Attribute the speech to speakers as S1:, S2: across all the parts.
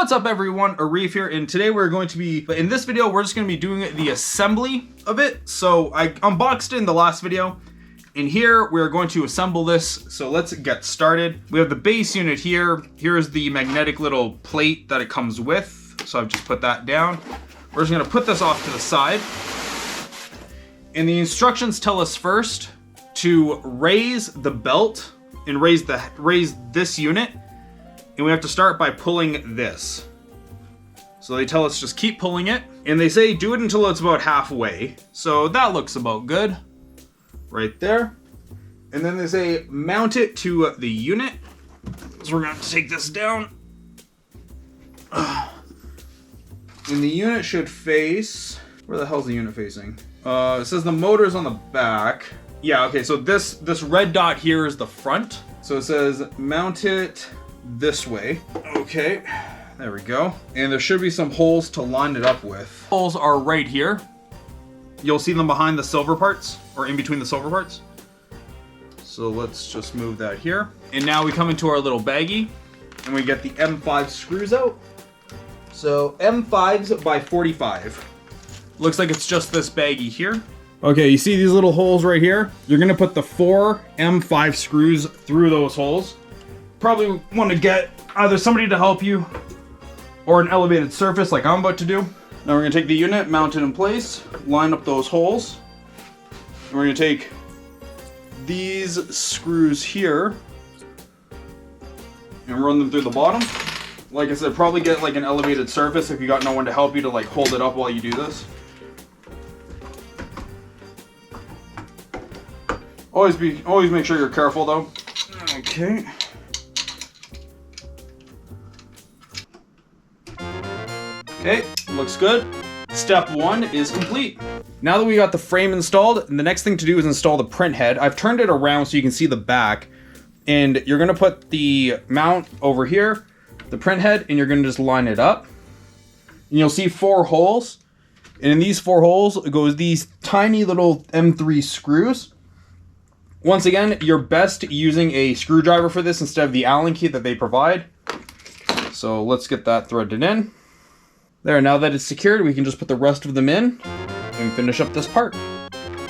S1: What's up everyone, Arif here, and today we're going to be, in this video, we're just going to be doing the assembly of it. So I unboxed it in the last video, and here we're going to assemble this. So let's get started. We have the base unit here. Here's the magnetic little plate that it comes with. So I've just put that down. We're just going to put this off to the side. And the instructions tell us first to raise the belt and raise this unit. And we have to start by pulling this. So they tell us just keep pulling it. And they say do it until it's about halfway. So that looks about good. Right there. And then they say mount it to the unit. So we're going to take this down. And the unit should face... Where the hell's the unit facing? It says the motor's on the back. Yeah, okay, so this red dot here is the front. So it says mount it this way. Okay, there we go. And there should be some holes to line it up with. Holes are right here. You'll see them behind the silver parts, or in between the silver parts. So let's just move that here. And now we come into our little baggie, and we get the M5 screws out. So M5s by 45. Looks like it's just this baggie here. Okay, you see these little holes right here? You're gonna put the 4 M5 screws through those holes. Probably want to get either somebody to help you or an elevated surface like I'm about to do. Now we're going to take the unit, mount it in place, line up those holes. And we're going to take these screws here and run them through the bottom. Like I said, probably get like an elevated surface if you got no one to help you to like hold it up while you do this. Always make sure you're careful though. Okay. Okay, looks good. Step 1 is complete. Now that we got the frame installed, the next thing to do is install the print head. I've turned it around so you can see the back. And you're gonna put the mount over here, the print head, and you're gonna just line it up. And you'll see 4 holes. And in these 4 holes goes these tiny little M3 screws. Once again, you're best using a screwdriver for this instead of the Allen key that they provide. So let's get that threaded in. There, now that it's secured, we can just put the rest of them in and finish up this part.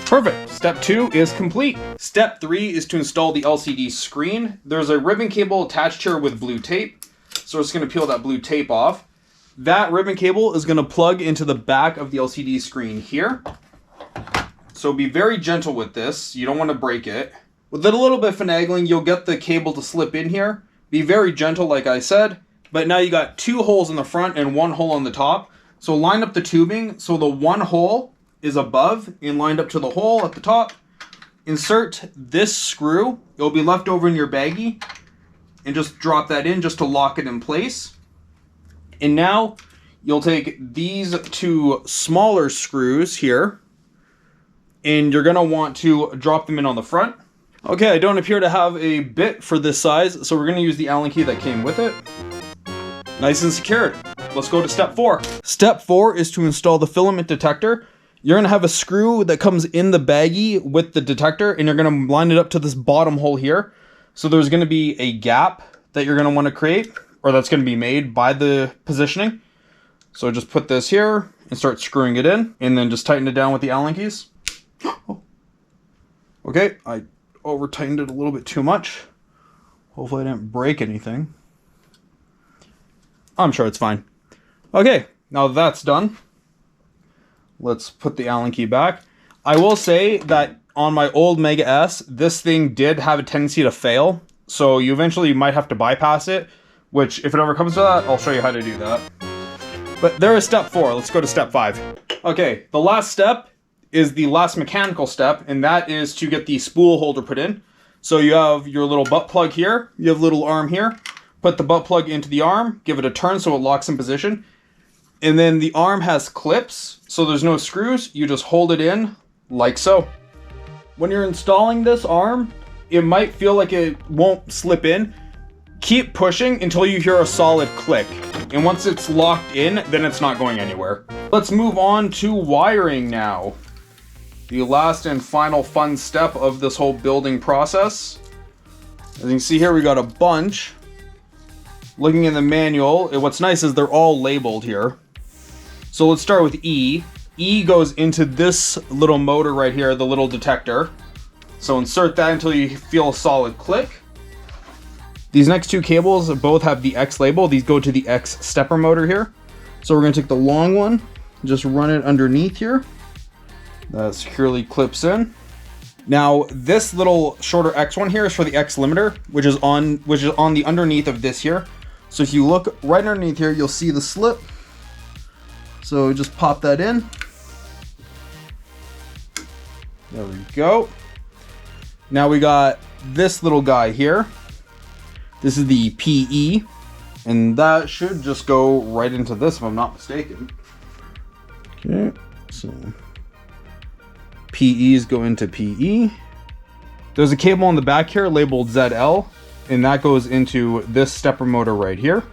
S1: Perfect. Step 2 is complete. Step 3 is to install the LCD screen. There's a ribbon cable attached here with blue tape. So we're just going to peel that blue tape off. That ribbon cable is going to plug into the back of the LCD screen here. So be very gentle with this. You don't want to break it. With a little bit of finagling, you'll get the cable to slip in here. Be very gentle, like I said. But now you got 2 holes in the front and 1 hole on the top. So line up the tubing so the 1 hole is above and lined up to the hole at the top. Insert this screw. It'll be left over in your baggie. And just drop that in just to lock it in place. And now you'll take these 2 smaller screws here. And you're going to want to drop them in on the front. Okay, I don't appear to have a bit for this size. So we're going to use the Allen key that came with it. Nice and secured. Let's go to step 4. Step 4 is to install the filament detector. You're going to have a screw that comes in the baggie with the detector, and you're going to line it up to this bottom hole here. So there's going to be a gap that you're going to want to create, or that's going to be made by the positioning. So just put this here and start screwing it in, and then just tighten it down with the Allen keys. Okay, I over-tightened it a little bit too much. Hopefully I didn't break anything. I'm sure it's fine. Okay, now that's done. Let's put the Allen key back. I will say that on my old Mega S, this thing did have a tendency to fail. So you eventually might have to bypass it, which if it ever comes to that, I'll show you how to do that. But there is step 4. Let's go to step 5. Okay, the last step is the last mechanical step, and that is to get the spool holder put in. So you have your little butt plug here. You have a little arm here. Put the butt plug into the arm, give it a turn so it locks in position. And then the arm has clips, so there's no screws. You just hold it in like so. When you're installing this arm, it might feel like it won't slip in. Keep pushing until you hear a solid click. And once it's locked in, then it's not going anywhere. Let's move on to wiring now. The last and final fun step of this whole building process. As you can see here, we got a bunch Looking in the manual, what's nice is they're all labeled here. So let's start with E. E goes into this little motor right here, the little detector. So insert that until you feel a solid click. These next two cables both have the X label. These go to the X stepper motor here. So we're gonna take the long one, just run it underneath here. That securely clips in. Now this little shorter X one here is for the X limiter, which is on the underneath of this here. So if you look right underneath here, you'll see the slip. So just pop that in. There we go. Now we got this little guy here. This is the PE, and that should just go right into this if I'm not mistaken. Okay, so PEs go into PE. There's a cable on the back here labeled ZL, and that goes into this stepper motor right here.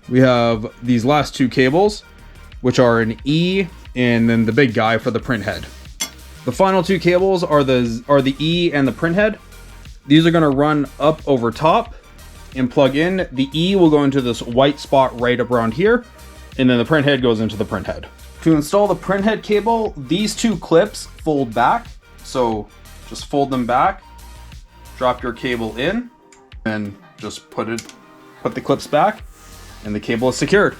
S1: We have these last two cables, which are an E and then the big guy for the print head. The final two cables are the E and the print head. These are gonna run up over top and plug in. The E will go into this white spot right up around here, and then the print head goes into the print head. To install the print head cable, these two clips fold back. So just fold them back, drop your cable in, and just put the clips back, and the cable is secured.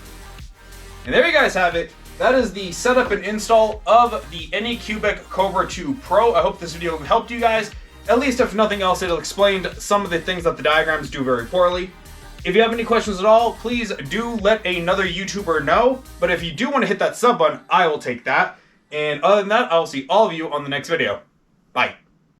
S1: And there you guys have it. That is the setup and install of the Anycubic Kobra 2 Pro. I hope this video helped you guys. At least if nothing else, it explained some of the things that the diagrams do very poorly. If you have any questions at all, please do let another YouTuber know. But if you do want to hit that sub button, I will take that. And other than that, I will see all of you on the next video. Bye.